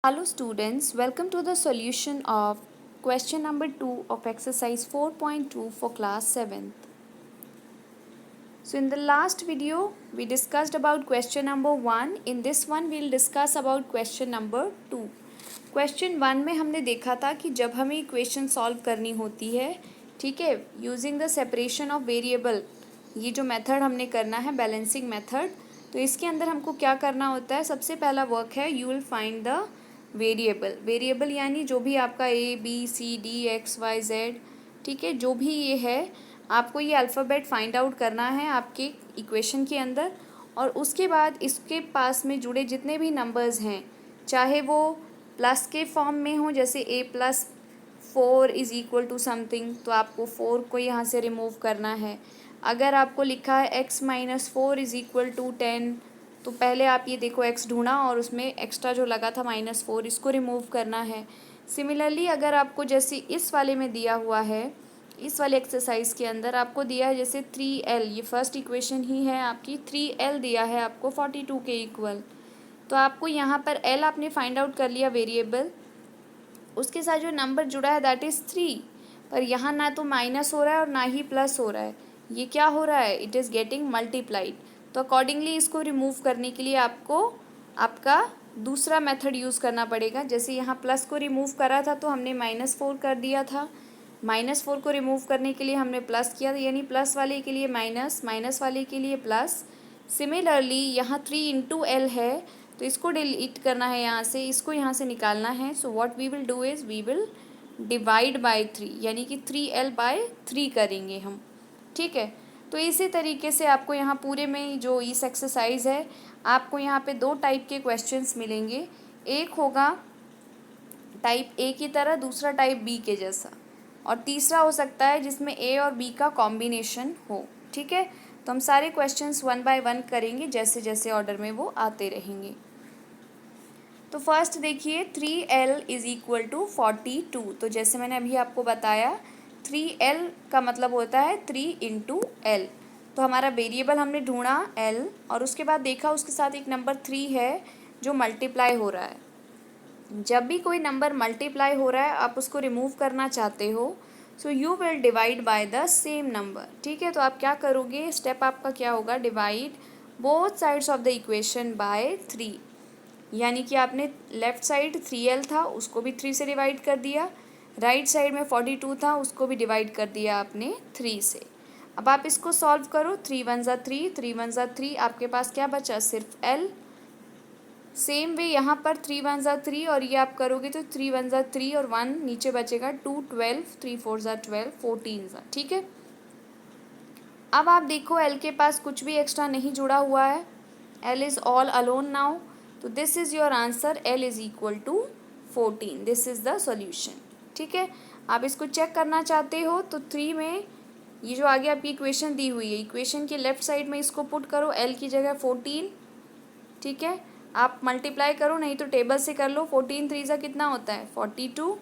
Hello students, welcome to the solution of question number 2 of exercise 4.2 for class 7th. So in the last video we discussed about question number 1. In this one we'll discuss about question number 2. Question 1 में हमने देखा था कि जब हमें equation solve करनी होती है, ठीक है, using the separation of variable, ये जो मेथड हमने करना है बैलेंसिंग मेथड, तो इसके अंदर हमको क्या करना होता है। सबसे पहला वर्क है you will find the variable यानी जो भी आपका A B C D X Y Z, ठीक है, जो भी ये है आपको ये अल्फ़ाबेट फाइंड आउट करना है आपके इक्वेशन के अंदर। और उसके बाद इसके पास में जुड़े जितने भी नंबर्स हैं, चाहे वो प्लस के फॉर्म में हो, जैसे a plus 4 is equal to something, तो आपको 4 को यहाँ से रिमूव करना है। अगर आपको लिखा है X minus 4 is equal to 10, तो पहले आप ये देखो एक्स ढूंढा और उसमें एक्स्ट्रा जो लगा था -4, इसको रिमूव करना है। सिमिलरली अगर आपको जैसे इस वाले में दिया हुआ है, इस वाले एक्सरसाइज के अंदर आपको दिया है जैसे 3l, ये फर्स्ट इक्वेशन ही है आपकी, 3l दिया है आपको 42 के इक्वल। तो आपको यहाँ पर l आपने फाइंड आउट कर लिया वेरिएबल, उसके साथ जो नंबर जुड़ा है दैट इज़ 3, पर यहाँ ना तो माइनस हो रहा है और ना ही प्लस हो रहा है, ये क्या हो रहा है, इट इज़ गेटिंग मल्टीप्लाइड। तो अकॉर्डिंगली इसको रिमूव करने के लिए आपको आपका दूसरा मेथड यूज़ करना पड़ेगा। जैसे यहाँ प्लस को रिमूव करा था तो हमने -4 कर दिया था, -4 को रिमूव करने के लिए हमने प्लस किया, यानी प्लस वाले के लिए माइनस, माइनस वाले के लिए प्लस। सिमिलरली यहाँ 3 इंटू एल है, तो इसको डिलीट करना है यहाँ से, इसको यहाँ से निकालना है। So what we will do is we will divide by 3, यानी कि 3l/3 करेंगे हम, ठीक है। तो इसी तरीके से आपको यहाँ पूरे में जो इस एक्सरसाइज है, आपको यहाँ पे 2 टाइप के क्वेश्चंस मिलेंगे। एक होगा टाइप ए की तरह, दूसरा टाइप बी के जैसा, और तीसरा हो सकता है जिसमें ए और बी का कॉम्बिनेशन हो, ठीक है। तो हम सारे क्वेश्चंस 1 बाय 1 करेंगे जैसे जैसे ऑर्डर में वो आते रहेंगे। तो फर्स्ट देखिए 3l इज़ इक्वल टू 42। तो जैसे मैंने अभी आपको बताया 3l का मतलब होता है 3 इंटू एल। तो हमारा वेरिएबल हमने ढूंढा l, और उसके बाद देखा उसके साथ एक नंबर 3 है जो मल्टीप्लाई हो रहा है। जब भी कोई नंबर मल्टीप्लाई हो रहा है आप उसको रिमूव करना चाहते हो, so you will divide by the same number, ठीक है। तो आप क्या करोगे, स्टेप आपका क्या होगा, divide both sides of the equation by 3, यानी कि आपने लेफ़्ट साइड 3l था उसको भी 3 से डिवाइड कर दिया, राइट साइड में 42 था उसको भी डिवाइड कर दिया आपने 3 से। अब आप इसको सॉल्व करो, 3 1 ज़ा 3, 3 1 ज़ा 3, आपके पास क्या बचा, सिर्फ l। सेम वे यहाँ पर 3 1 ज़ा 3, और ये आप करोगे तो 3 1 ज़ा 3 और 1 नीचे बचेगा 2 12, 3 4 ज़ा 12, 14 ज़ा, ठीक है। अब आप देखो l के पास कुछ भी एक्स्ट्रा नहीं जुड़ा हुआ है, l is all alone now, तो this is your answer, l is equal to 14, this is the solution, ठीक है। आप इसको चेक करना चाहते हो तो 3 में ये जो आगे आपकी इक्वेशन दी हुई है, इक्वेशन के लेफ़्ट साइड में इसको पुट करो, l की जगह 14, ठीक है। आप मल्टीप्लाई करो, नहीं तो टेबल से कर लो, 14 3 ज़ा कितना होता है 42,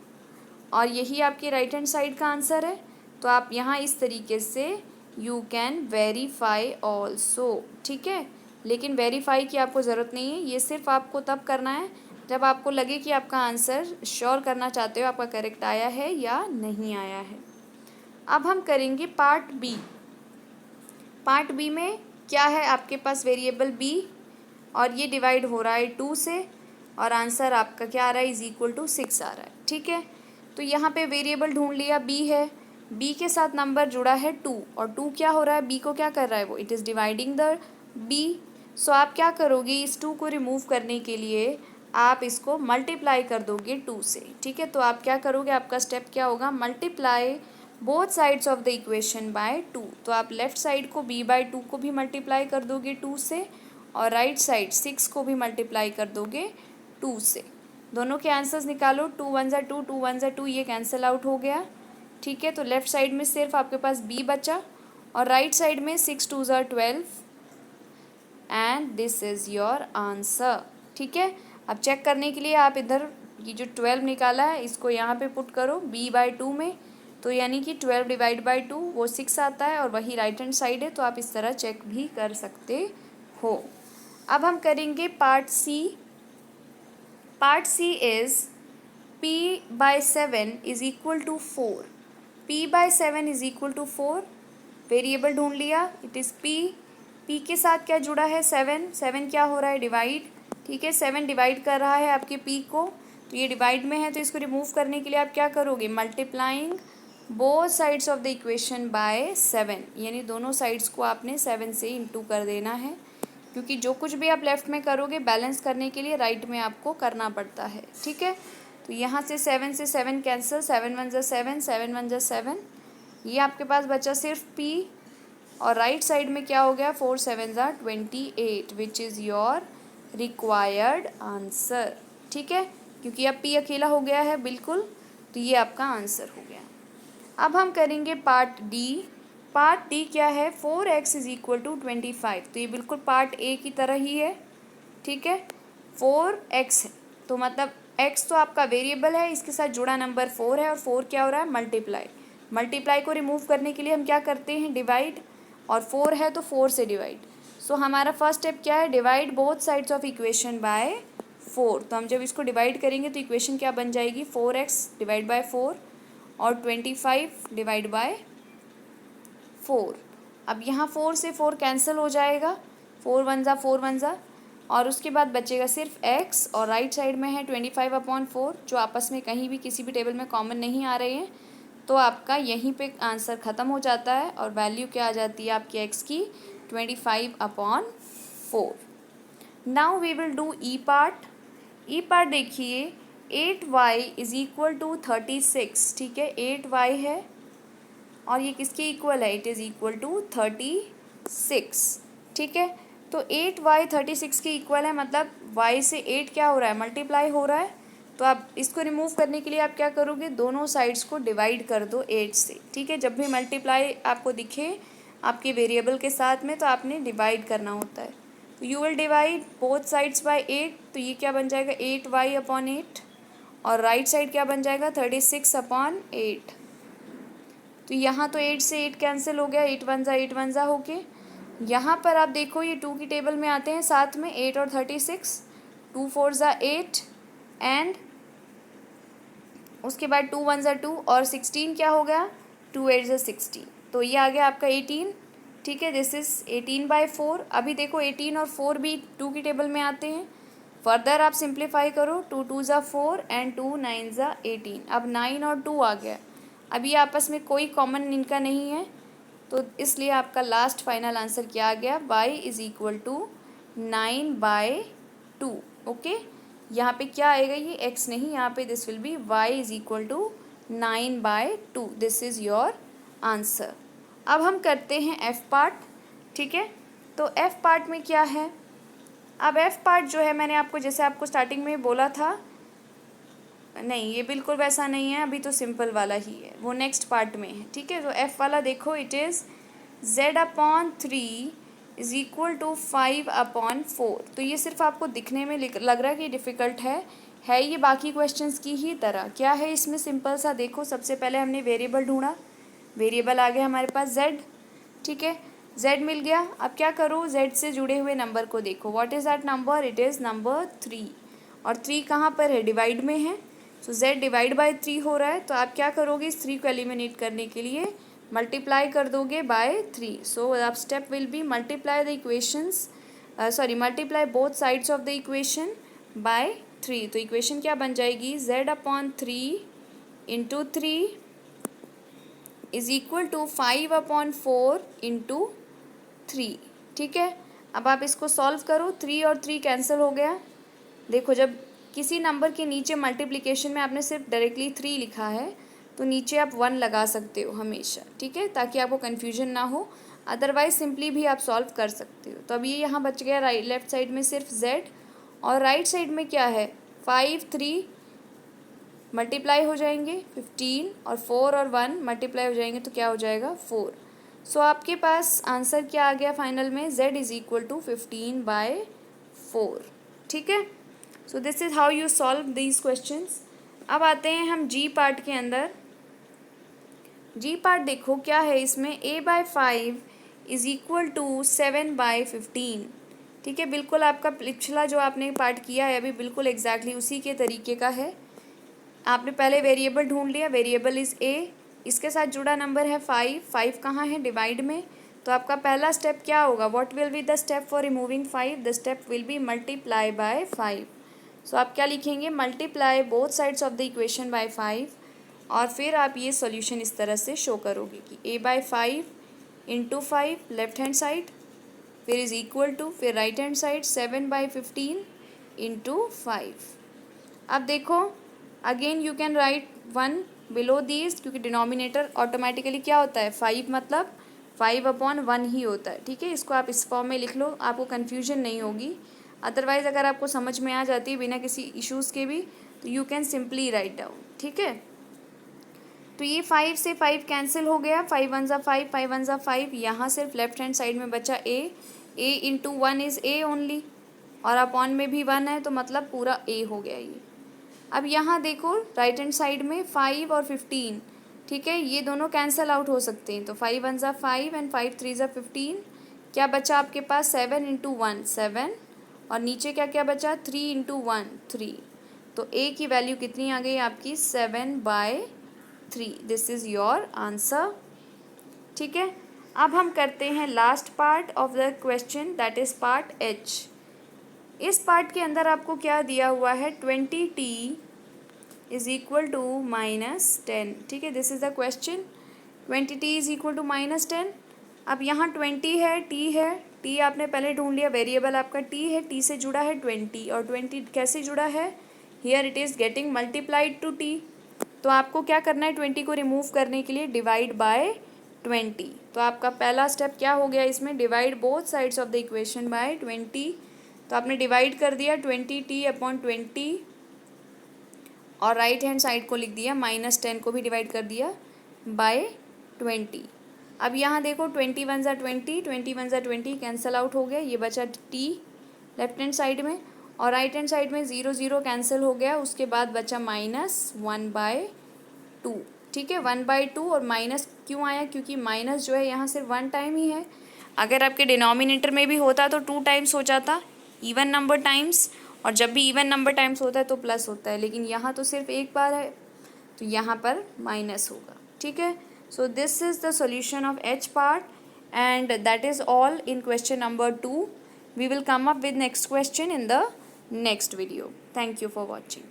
और यही आपकी राइट हैंड साइड का आंसर है। तो आप यहाँ इस तरीके से यू कैन वेरीफाई ऑल्सो, ठीक है। लेकिन वेरीफाई की आपको ज़रूरत नहीं है, ये सिर्फ आपको तब करना है जब आपको लगे कि आपका आंसर श्योर करना चाहते हो आपका करेक्ट आया है या नहीं आया है। अब हम करेंगे पार्ट बी। पार्ट बी में क्या है, आपके पास वेरिएबल बी, और ये डिवाइड हो रहा है 2 से, और आंसर आपका क्या आ रहा है, इज़ इक्वल टू 6 आ रहा है, ठीक है। तो यहाँ पे वेरिएबल ढूंढ लिया बी है, बी के साथ नंबर जुड़ा है 2, और 2 क्या हो रहा है, बी को क्या कर रहा है वो, it is dividing the b. So आप क्या करोगे, इस 2 को रिमूव करने के लिए आप इसको मल्टीप्लाई कर दोगे 2 से, ठीक है। तो आप क्या करोगे, आपका स्टेप क्या होगा, multiply both sides of the equation bye 2। तो आप लेफ़्ट साइड को b/2 को भी मल्टीप्लाई कर दोगे 2 से, और राइट साइड 6 को भी मल्टीप्लाई कर दोगे 2 से। दोनों के आंसर्स निकालो, 2 1 ज़ा 2, 2 1 ज़ा 2, ये कैंसिल आउट हो गया, ठीक है। तो लेफ़्ट साइड में सिर्फ आपके पास b बचा, और राइट साइड में 6 2 ज़ा 12, and this is your answer, ठीक है। अब चेक करने के लिए आप इधर ये जो 12 निकाला है इसको यहाँ पे पुट करो b/2 में, तो यानी कि 12 डिवाइड बाई 2 वो 6 आता है, और वही राइट हैंड साइड है, तो आप इस तरह चेक भी कर सकते हो। अब हम करेंगे part C. Part C is p/7 is equal to 4। p/7 is equal to 4। Variable ढूंढ लिया, इट इज़ p के साथ क्या जुड़ा है 7 क्या हो रहा है डिवाइड, ठीक है 7 डिवाइड कर रहा है आपके p को, तो ये डिवाइड में है तो इसको रिमूव करने के लिए आप क्या करोगे, multiplying both sides of the equation bye 7, यानी दोनों साइड्स को आपने 7 से इंटू कर देना है, क्योंकि जो कुछ भी आप लेफ़्ट में करोगे बैलेंस करने के लिए राइट में आपको करना पड़ता है, ठीक है। तो यहाँ से 7 कैंसिल, 7 1 जा 7, 7 1 जा 7, ये आपके पास बचा सिर्फ p, और राइट साइड में क्या हो गया 4 7 जा 28, which is your required answer, ठीक है, क्योंकि अब p अकेला हो गया है बिल्कुल, तो ये आपका आंसर हो गया। अब हम करेंगे पार्ट डी। पार्ट डी क्या है, 4x इज इक्वल टू 25, तो ये बिल्कुल पार्ट ए की तरह ही है, ठीक है। 4x है तो मतलब x तो आपका वेरिएबल है, इसके साथ जुड़ा नंबर 4 है, और 4 क्या हो रहा है मल्टीप्लाई को रिमूव करने के लिए हम क्या करते हैं डिवाइड, और 4 है तो 4 से डिवाइड। सो हमारा फर्स्ट स्टेप क्या है, divide both sides of equation by 4। तो हम जब इसको डिवाइड करेंगे तो इक्वेशन क्या बन जाएगी, 4x डिवाइड बाय 4 और 25 डिवाइड बाय 4। अब यहाँ 4 से 4 कैंसिल हो जाएगा, 4 1 जा, और उसके बाद बचेगा सिर्फ x, और राइट साइड में है 25/4, जो आपस में कहीं भी किसी भी टेबल में कॉमन नहीं आ रहे हैं, तो आपका यहीं पे आंसर ख़त्म हो जाता है, और वैल्यू क्या आ जाती है आपकी x की 25/4। Now we will do E part. E part देखिए 8y इज इक्वल टू 36, ठीक है 8y है, और ये किसके इक्वल है, इट इज़ इक्वल टू 36, ठीक है। तो 8y 36 के इक्वल है, मतलब y से 8 क्या हो रहा है मल्टीप्लाई हो रहा है, तो आप इसको रिमूव करने के लिए आप क्या करोगे, दोनों साइड्स को डिवाइड कर दो 8 से, ठीक है। जब भी मल्टीप्लाई आपको दिखे आपके वेरिएबल के साथ में तो आपने डिवाइड करना होता है, तो you will divide both sides by 8, तो ये क्या बन जाएगा 8y/8, और राइट साइड क्या बन जाएगा 36/8। तो यहाँ तो 8 से 8 कैंसिल हो गया, 8 1 जा होके, यहाँ पर आप देखो ये 2 की टेबल में आते हैं साथ में 8 और 36, 2 4 जा 8, एंड उसके बाद 2 1 जा 2, और 16 क्या हो गया 2 8 जा 16, तो ये आ गया आपका 18, ठीक है। This is 18/4। अभी देखो 18 और 4 भी 2 की टेबल में आते हैं, फर्दर आप सिंप्लीफाई करो, 2 2 जा 4 एंड 2 9 जा 18, अब 9 और 2 आ गया, अब ये आपस में कोई कॉमन इनका नहीं है, तो इसलिए आपका लास्ट फाइनल आंसर क्या आ गया, y is equal to 9/2, okay. यहाँ पे क्या आएगा, ये x नहीं, यहाँ पे this will be y is equal to 9/2, this is your answer. अब हम करते हैं f पार्ट, ठीक है। तो f पार्ट में क्या है, अब f पार्ट जो है मैंने आपको जैसे आपको स्टार्टिंग में बोला था, नहीं ये बिल्कुल वैसा नहीं है, अभी तो सिंपल वाला ही है, वो नेक्स्ट पार्ट में है, ठीक है। तो f वाला देखो, it is z/3 is equal to 5/4, तो ये सिर्फ आपको दिखने में लग रहा है कि डिफ़िकल्ट है ये बाकी क्वेश्चंस की ही तरह। क्या है इसमें सिंपल सा, देखो सबसे पहले हमने वेरिएबल ढूंढा, वेरिएबल आ गया हमारे पास z, ठीक है z मिल गया। अब क्या करो, z से जुड़े हुए नंबर को देखो, what is that number, it is number 3, और 3 कहाँ पर है डिवाइड में है, सो z डिवाइड बाय 3 हो रहा है, तो आप क्या करोगे इस 3 को एलिमिनेट करने के लिए मल्टीप्लाई कर दोगे बाय 3। सो आप step will be multiply the equations, multiply both sides of the equation by 3, तो इक्वेशन क्या बन जाएगी, z/3 into 3 is equal to 5/4 into 3, ठीक है। अब आप इसको सॉल्व करो, 3 और 3 कैंसिल हो गया। देखो जब किसी नंबर के नीचे मल्टीप्लिकेशन में आपने सिर्फ डायरेक्टली 3 लिखा है तो नीचे आप 1 लगा सकते हो हमेशा, ठीक है, ताकि आपको कन्फ्यूजन ना हो, अदरवाइज सिंपली भी आप सॉल्व कर सकते हो। तो अब ये यहाँ बच गया राइट लेफ्ट साइड में सिर्फ z, और राइट साइड में क्या है 5 3 मल्टीप्लाई हो जाएंगे 15, और 4 और 1 मल्टीप्लाई हो जाएंगे तो क्या हो जाएगा 4। सो आपके पास आंसर क्या आ गया फाइनल में, z इज़ इक्वल टू 15/4, ठीक है। So this is how you solve these questions. अब आते हैं हम जी पार्ट के अंदर। जी पार्ट देखो क्या है इसमें, a/5 इज़ इक्वल टू 7/15, ठीक है, बिल्कुल आपका पिछला जो आपने पार्ट किया है अभी बिल्कुल एग्जैक्टली उसी के तरीके का है। आपने पहले वेरिएबल ढूंढ लिया, वेरिएबल इज़ ए, इसके साथ जुड़ा नंबर है 5, 5 कहाँ है डिवाइड में, तो आपका पहला स्टेप क्या होगा, what will be the step for removing 5, the step will be multiply by 5। सो आप क्या लिखेंगे, multiply both sides of the equation bye 5, और फिर आप ये सॉल्यूशन इस तरह से शो करोगे कि a by 5 into 5 left hand side, फिर इज़ इक्वल टू, फिर right hand side 7 by 15 into 5। अब देखो again you can write 1 below these, क्योंकि डिनोमिनेटर ऑटोमेटिकली क्या होता है, 5 मतलब 5/1 ही होता है। ठीक है, इसको आप इस फॉर्म में लिख लो, आपको कन्फ्यूजन नहीं होगी। अदरवाइज़ अगर आपको समझ में आ जाती है बिना किसी इश्यूज़ के भी, तो you can simply write down. ठीक है, तो ये 5 से 5 कैंसिल हो गया, 5 1 ज़ा 5, 5 1 ज़ा 5, यहाँ सिर्फ लेफ्ट हैंड साइड में बचा a into 1 is a only, और अपॉन में भी 1 है तो मतलब पूरा a हो गया ये। अब यहाँ देखो राइट हैंड साइड में 5 और 15, ठीक है, ये दोनों कैंसिल आउट हो सकते हैं, तो 5 1 ज़ा 5 एंड 5 3 ज़ा 15, क्या बचा आपके पास 7 इंटू 1 7, और नीचे क्या क्या बचा 3 इंटू 1 3, तो a की वैल्यू कितनी आ गई आपकी 7/3। This is your answer. ठीक है, अब हम करते हैं last part of the question, that is part h। इस पार्ट के अंदर आपको क्या दिया हुआ है, 20t इज़ इक्वल टू -10। ठीक है, this is the question, 20t is equal to -10। अब यहाँ 20 है, t है, t आपने पहले ढूंढ लिया, वेरिएबल आपका t है, t से जुड़ा है 20, और 20 कैसे जुड़ा है, here it is getting multiplied to t, तो आपको क्या करना है, 20 को रिमूव करने के लिए डिवाइड बाय 20। तो आपका पहला स्टेप क्या हो गया इसमें, divide both sides of the equation bye 20। तो आपने डिवाइड कर दिया 20t/20, और राइट हैंड साइड को लिख दिया -10 को भी डिवाइड कर दिया बाय 20। अब यहाँ देखो 20 1 ज़ा 20, 20 1 ज़ा 20 कैंसिल आउट हो गया, ये बचा t लेफ्ट हैंड साइड में, और राइट हैंड साइड में 0 0 कैंसिल हो गया, उसके बाद बचा -1/2। ठीक है, 1/2, और माइनस क्यों आया, क्योंकि माइनस जो है यहाँ सिर्फ 1 टाइम ही है, अगर आपके डिनोमिनेटर में भी होता तो 2 टाइम्स हो जाता, इवन नंबर टाइम्स, और जब भी इवन नंबर टाइम्स होता है तो प्लस होता है, लेकिन यहाँ तो सिर्फ एक बार है तो यहाँ पर माइनस होगा। ठीक है, so this is the solution of h part, and that is all in question number 2। We will come up with next question in the next video. Thank you for watching.